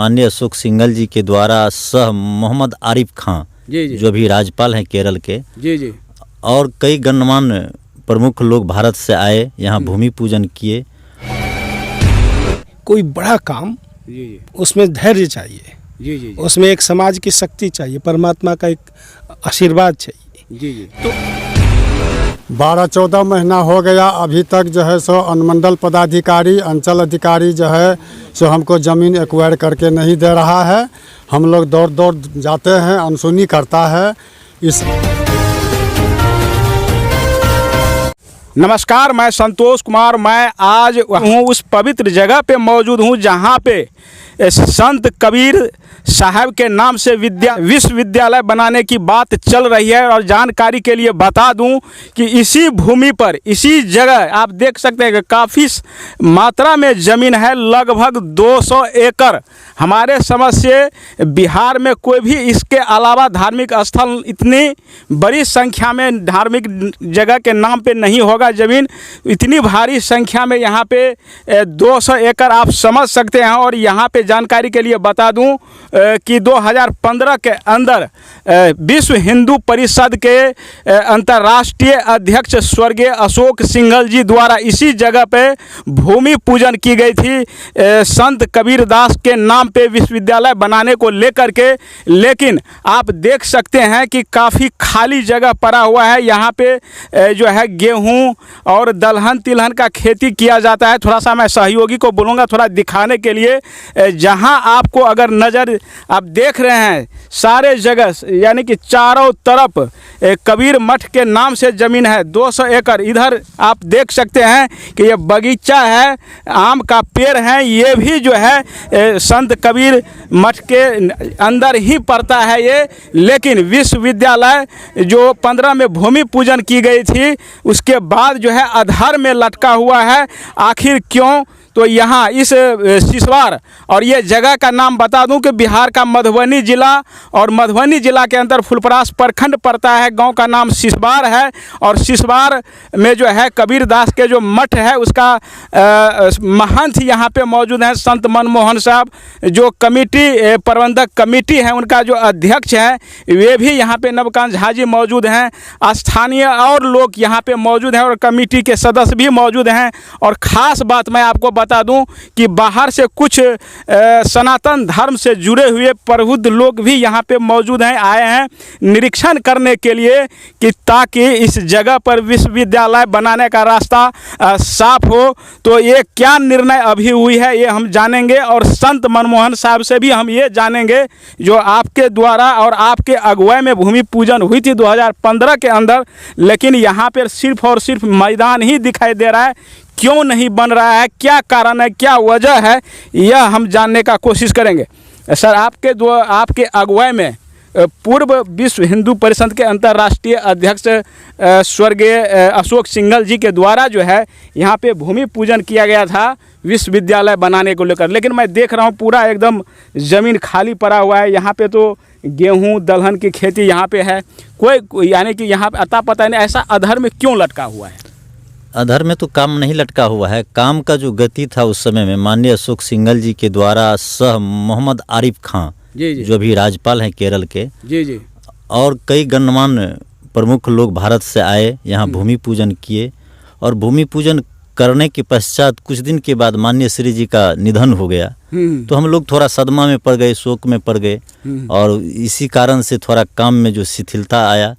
माननीय अशोक सिंघल जी के द्वारा सह मोहम्मद आरिफ खां जी जो भी राज्यपाल हैं केरल के, जी और कई गणमान्य प्रमुख लोग भारत से आए, यहाँ भूमि पूजन किए। कोई बड़ा काम जी उसमें धैर्य चाहिए, जी उसमें एक समाज की शक्ति चाहिए, परमात्मा का एक आशीर्वाद चाहिए। जी तो 12-14 महीना हो गया, अभी तक जो है सो अनुमंडल पदाधिकारी, अंचल अधिकारी जो है सो हमको ज़मीन एक्वायर करके नहीं दे रहा है। हम लोग दौड़ दौड़ जाते हैं, अनसुनी करता है। इस नमस्कार, मैं संतोष कुमार। मैं आज हूँ उस पवित्र जगह पे मौजूद हूँ जहाँ पे संत कबीर साहब के नाम से विश्वविद्यालय बनाने की बात चल रही है। और जानकारी के लिए बता दूं कि इसी भूमि पर, इसी जगह आप देख सकते हैं कि काफ़ी मात्रा में ज़मीन है, लगभग 200 एकड़। हमारे समझ से बिहार में कोई भी इसके अलावा धार्मिक स्थल इतनी बड़ी संख्या में धार्मिक जगह के नाम पे नहीं होगा। ज़मीन इतनी भारी संख्या में यहाँ पे 200 एकड़ आप समझ सकते हैं। और यहाँ पे जानकारी के लिए बता दूं कि 2015 के अंदर विश्व हिंदू परिषद के अंतर्राष्ट्रीय अध्यक्ष स्वर्गीय अशोक सिंघल जी द्वारा इसी जगह पे भूमि पूजन की गई थी संत कबीर दास के नाम पे विश्वविद्यालय बनाने को लेकर के। लेकिन आप देख सकते हैं कि काफ़ी खाली जगह पड़ा हुआ है। यहाँ पे जो है गेहूं और दलहन तिलहन का खेती किया जाता है। थोड़ा सा मैं सहयोगी को बोलूँगा थोड़ा दिखाने के लिए। जहाँ आपको अगर नज़र आप देख रहे हैं सारे जगह, यानी कि चारों तरफ कबीर मठ के नाम से ज़मीन है 200 एकड़। इधर आप देख सकते हैं कि ये बगीचा है, आम का पेड़ है, ये भी जो है संत कबीर मठ के अंदर ही पड़ता है ये। लेकिन विश्वविद्यालय जो 15 में भूमि पूजन की गई थी उसके बाद जो है आधार में लटका हुआ है। आखिर क्यों? तो यहाँ इस सिसवार, और ये जगह का नाम बता दूं कि बिहार का मधुबनी जिला, और मधुबनी जिला के अंदर फुलपरास प्रखंड पड़ता है। गांव का नाम सिसवार है। और सिसवार में जो है कबीर दास के जो मठ है उसका महंत यहाँ पे मौजूद हैं संत मनमोहन साहब। जो कमेटी प्रबंधक कमेटी है उनका जो अध्यक्ष है वे भी यहाँ पे नवकांत झा जी मौजूद हैं। स्थानीय और लोग यहाँ पे मौजूद हैं और कमेटी के सदस्य भी मौजूद हैं। और ख़ास बात मैं आपको बता दूं कि बाहर से कुछ सनातन धर्म से जुड़े हुए प्रबुद्ध लोग भी यहाँ पे मौजूद हैं, आए हैं निरीक्षण करने के लिए कि ताकि इस जगह पर विश्वविद्यालय बनाने का रास्ता साफ हो। तो ये क्या निर्णय अभी हुई है ये हम जानेंगे। और संत मनमोहन साहब से भी हम ये जानेंगे जो आपके द्वारा और आपके अगुवाई में भूमि पूजन हुई थी 2015 के अंदर, लेकिन यहाँ पर सिर्फ और सिर्फ मैदान ही दिखाई दे रहा है। क्यों नहीं बन रहा है, क्या कारण है, क्या वजह है, यह हम जानने का कोशिश करेंगे। सर, आपके अगुवाई में पूर्व विश्व हिंदू परिषद के अंतर्राष्ट्रीय अध्यक्ष स्वर्गीय अशोक सिंघल जी के द्वारा जो है यहाँ पे भूमि पूजन किया गया था विश्वविद्यालय बनाने को लेकर। लेकिन मैं देख रहा हूँ पूरा एकदम ज़मीन खाली पड़ा हुआ है। यहाँ पे तो गेहूँ दलहन की खेती यहाँ पे है, कोई यानी कि यहाँ पे अता पता नहीं ऐसा अधर में क्यों लटका हुआ है? अधर में तो काम नहीं लटका हुआ है। काम का जो गति था उस समय में माननीय अशोक सिंघल जी के द्वारा सह मोहम्मद आरिफ खां जी जो भी राज्यपाल हैं केरल के, जी और कई गणमान्य प्रमुख लोग भारत से आए, यहाँ भूमि पूजन किए। और भूमि पूजन करने के पश्चात कुछ दिन के बाद माननीय श्री जी का निधन हो गया। तो हम लोग थोड़ा सदमा में पड़ गए, शोक में पड़ गए, और इसी कारण से थोड़ा काम में जो शिथिलता आया।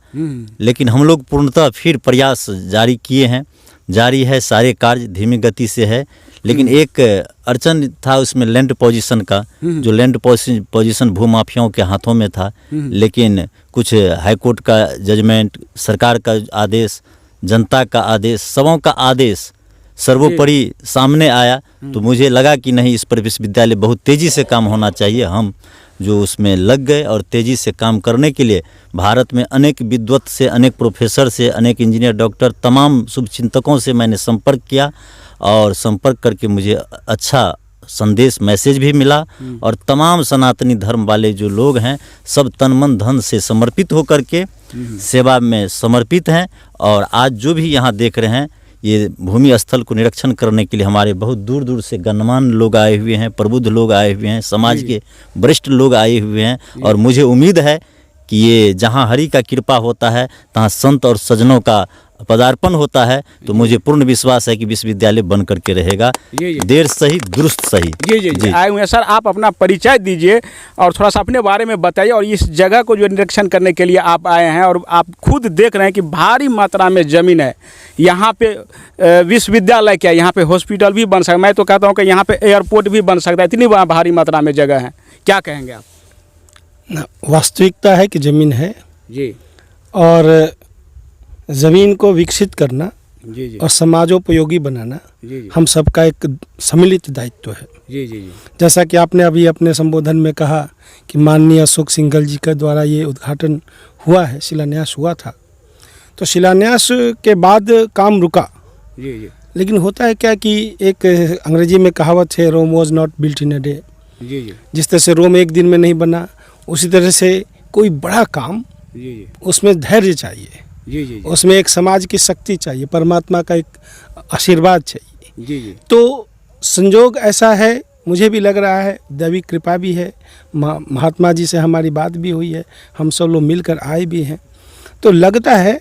लेकिन हम लोग पूर्णतः फिर प्रयास जारी किए हैं, जारी है, सारे कार्य धीमी गति से है। लेकिन एक अड़चन था उसमें लैंड पोजीशन का, जो लैंड पोजीशन भूमाफियाओं के हाथों में था। लेकिन कुछ हाईकोर्ट का जजमेंट, सरकार का आदेश, जनता का आदेश, सबों का आदेश सर्वोपरि सामने आया। तो मुझे लगा कि नहीं, इस पर विश्वविद्यालय बहुत तेज़ी से काम होना चाहिए। हम जो उसमें लग गए और तेज़ी से काम करने के लिए भारत में अनेक विद्वत से, अनेक प्रोफेसर से, अनेक इंजीनियर, डॉक्टर, तमाम शुभचिंतकों से मैंने संपर्क किया। और संपर्क करके मुझे अच्छा संदेश, मैसेज भी मिला। और तमाम सनातनी धर्म वाले जो लोग हैं सब तन मन धन से समर्पित होकर के सेवा में समर्पित हैं। और आज जो भी यहाँ देख रहे हैं ये भूमि स्थल को निरीक्षण करने के लिए हमारे बहुत दूर दूर से गणमान्य लोग आए हुए हैं, प्रबुद्ध लोग आए हुए हैं, समाज के वरिष्ठ लोग आए हुए हैं। और मुझे उम्मीद है कि ये जहाँ हरि का कृपा होता है तहाँ संत और सज्जनों का पदार्पण होता है। तो मुझे पूर्ण विश्वास है कि विश्वविद्यालय बन करके रहेगा, देर सही दुरुस्त सही। जी आए हुए हैं सर, आप अपना परिचय दीजिए और थोड़ा सा अपने बारे में बताइए। और इस जगह को जो निरीक्षण करने के लिए आप आए हैं और आप खुद देख रहे हैं कि भारी मात्रा में ज़मीन है यहाँ पे, विश्वविद्यालय क्या, यहाँ पे हॉस्पिटल भी बन सकता है। मैं तो कहता हूँ कि यहाँ पे एयरपोर्ट भी बन सकता है, इतनी भारी मात्रा में जगह है। क्या कहेंगे आप? वास्तविकता है कि ज़मीन है जी, और ज़मीन को विकसित करना जी और समाजोपयोगी बनाना जी हम सबका एक सम्मिलित दायित्व है। जी जैसा कि आपने अभी अपने संबोधन में कहा कि माननीय अशोक सिंघल जी के द्वारा ये उद्घाटन हुआ है, शिलान्यास हुआ था। तो शिलान्यास के बाद काम रुका। जी लेकिन होता है क्या कि एक अंग्रेजी में कहावत है, Rome was not built in a day. जी जिस तरह से रोम एक दिन में नहीं बना, उसी तरह से कोई बड़ा काम जी उसमें धैर्य चाहिए, जी उसमें एक समाज की शक्ति चाहिए, परमात्मा का एक आशीर्वाद चाहिए। जी तो संजोग ऐसा है, मुझे भी लग रहा है, दैविक कृपा भी है, महात्मा जी से हमारी बात भी हुई है, हम सब लोग मिलकर आए भी हैं। तो लगता है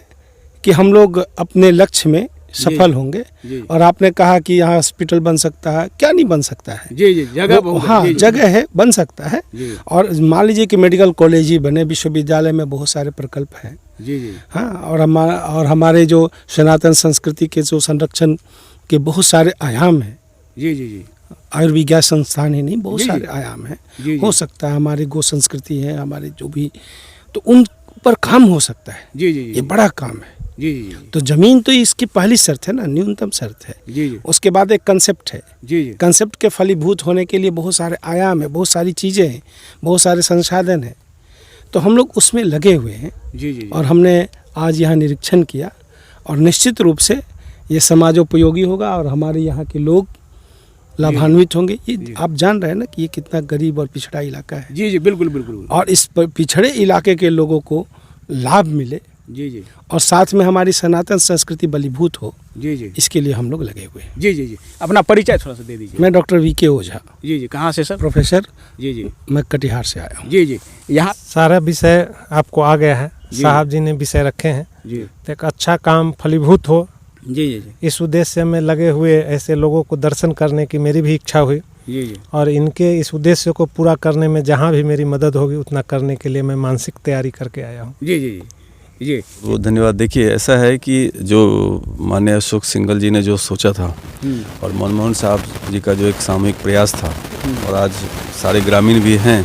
कि हम लोग अपने लक्ष्य में सफल होंगे। और आपने कहा कि यहाँ हॉस्पिटल बन सकता है, क्या नहीं बन सकता है? जी जगह बहुत, हाँ जगह है, बन सकता है। और मान लीजिए कि मेडिकल कॉलेज ही बने, विश्वविद्यालय में बहुत सारे प्रकल्प हैं। जी हाँ, और हमारे जो सनातन संस्कृति के जो संरक्षण के बहुत सारे आयाम हैं। जी आयुर्विज्ञान संस्थान ही नहीं, बहुत सारे आयाम हैं। हो सकता है हमारी गो संस्कृति है, हमारे जो भी, तो उन पर काम हो सकता है। जी ये बड़ा काम है। जी तो जमीन तो इसकी पहली शर्त है ना, न्यूनतम शर्त है। जी उसके बाद एक कंसेप्ट है। जी कंसेप्ट के फलीभूत होने के लिए बहुत सारे आयाम है, बहुत सारी चीज़ें हैं, बहुत सारे संसाधन हैं। तो हम लोग उसमें लगे हुए हैं। जी और हमने आज यहाँ निरीक्षण किया और निश्चित रूप से ये समाजोपयोगी होगा और हमारे यहाँ के लोग लाभान्वित होंगे। ये आप जान रहे हैं ना कि ये कितना गरीब और पिछड़ा इलाका है। जी बिल्कुल बिल्कुल। और इस पिछड़े इलाके के लोगों को लाभ मिले जी और साथ में हमारी सनातन संस्कृति बलीभूत हो, जी इसके लिए हम लोग लगे हुए हैं। जी अपना परिचय थोड़ा सा दे दीजिए। मैं डॉक्टर वीके ओझा। जी कहाँ से सर? प्रोफेसर। जी मैं कटिहार से आया हूँ। जी यहाँ सारा विषय आपको आ गया है, साहब जी ने विषय रखे हैं। जी तो एक अच्छा काम फलीभूत हो, जी इस उद्देश्य में लगे हुए ऐसे लोगों को दर्शन करने की मेरी भी इच्छा हुई। जी और इनके इस उद्देश्य को पूरा करने में जहाँ भी मेरी मदद होगी उतना करने के लिए मैं मानसिक तैयारी करके आया हूँ। जी बहुत धन्यवाद। देखिए ऐसा है कि जो माननीय अशोक सिंघल जी ने जो सोचा था और मनमोहन साहब जी का जो एक सामूहिक प्रयास था और आज सारे ग्रामीण भी हैं,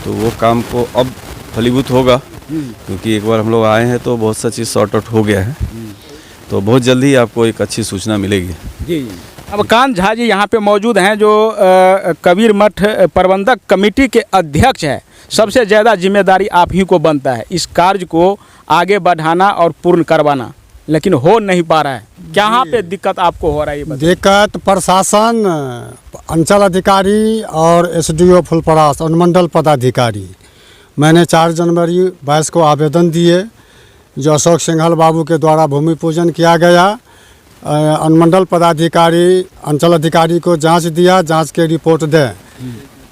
तो वो काम को अब फलीभूत होगा। क्योंकि एक बार हम लोग आए हैं तो बहुत सा चीज़ सॉर्ट आउट हो गया है, तो बहुत जल्दी आपको एक अच्छी सूचना मिलेगी। जी अब कांत झा जी यहाँ पे मौजूद हैं, जो कबीर मठ प्रबंधक कमेटी के अध्यक्ष हैं। सबसे ज़्यादा जिम्मेदारी आप ही को बनता है इस कार्य को आगे बढ़ाना और पूर्ण करवाना, लेकिन हो नहीं पा रहा है। कहाँ पे दिक्कत आपको हो रहा है? ये दिक्कत प्रशासन, अंचल अधिकारी और एसडीओ फुलपरास, अनुमंडल पदाधिकारी। मैंने 4 जनवरी 22 को आवेदन दिए, जो अशोक सिंघल बाबू के द्वारा भूमि पूजन किया गया। अनुमंडल पदाधिकारी अंचल अधिकारी को जांच दिया, जांच के रिपोर्ट दें।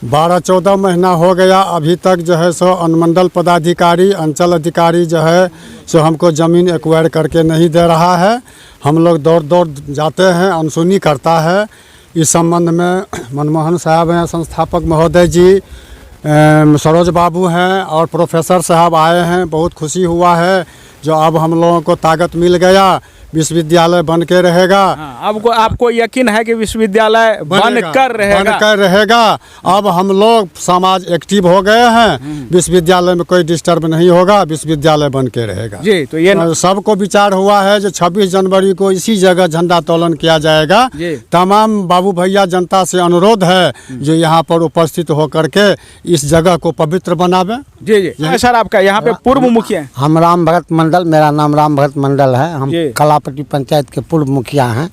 12-14 महीना हो गया, अभी तक जो है सो अनुमंडल पदाधिकारी अंचल अधिकारी जो है सो हमको ज़मीन एक्वायर करके नहीं दे रहा है। हम लोग दौड़ जाते हैं, अनसुनी करता है। इस संबंध में मनमोहन साहब हैं, संस्थापक महोदय जी, सरोज बाबू हैं और प्रोफेसर साहब आए हैं। बहुत खुशी हुआ है जो अब हम लोगों को ताकत मिल गया, विश्वविद्यालय बन के रहेगा। अब आपको यकीन है कि विश्वविद्यालय बन कर रहेगा। अब हम लोग समाज एक्टिव हो गए हैं, विश्वविद्यालय में कोई डिस्टर्ब नहीं होगा, विश्वविद्यालय बन के रहेगा। जी तो ये सबको विचार हुआ है जो 26 जनवरी को इसी जगह झंडा तोलन किया जाएगा। तमाम बाबू भैया जनता से अनुरोध है जो यहाँ पर उपस्थित होकर के इस जगह को पवित्र बनावे। जी सर, आपका यहाँ पे पूर्व मुखिया हम राम भगत मंडल मंडल। मेरा नाम राम भगत मंडल है। हम जी। कलापट्टी पंचायत के पूर्व मुखिया हैं।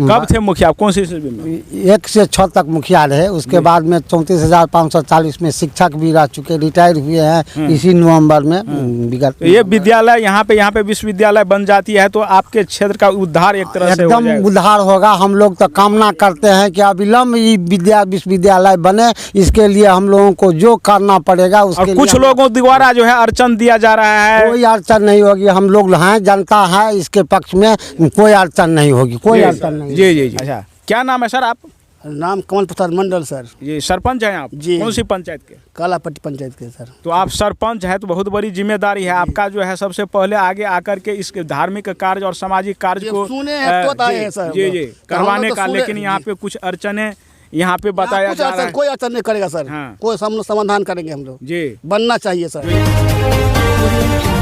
कब थे मुखिया, कौन सी ईस्वी में? 1 से 6 तक मुखिया रहे। उसके बाद में 34,540 में शिक्षक भी रह चुके, रिटायर हुए हैं इसी नवंबर में विगत। तो ये विद्यालय यहाँ पे विश्वविद्यालय बन जाती है तो आपके क्षेत्र का उद्धार एक तरह से हो एकदम जाएगा। उद्धार होगा। हम लोग तो कामना करते हैं कि अविलंब ये विश्वविद्यालय बने। इसके लिए हम लोगों को जो करना पड़ेगा उसके और लिए कुछ लोगों द्वारा जो है अड़चन दिया जा रहा है। कोई अड़चन नहीं होगी। हम लोग हैं, जनता है, इसके पक्ष में कोई अड़चन नहीं होगी, कोई अड़चन नहीं। जी जी जी। अच्छा, क्या नाम है सर आप? नाम कमल प्रसाद मंडल सर। ये सरपंच हैं आप? जी। कौन सी पंचायत के? कालापट्टी पंचायत के सर। तो आप सरपंच है तो बहुत बड़ी जिम्मेदारी है आपका जो है सबसे पहले आगे आकर के इसके धार्मिक कार्य और सामाजिक कार्य को सुने हैं तो आए हैं सर। जी जी करवाने तो का, सुने- लेकिन यहाँ पे कुछ अड़चने यहाँ पे बताया कुछ जा रहा अड़चन, है। कोई अड़चन नहीं करेगा सर। हाँ। कोई समाधान करेंगे हम लोग। जी बनना चाहिए सर।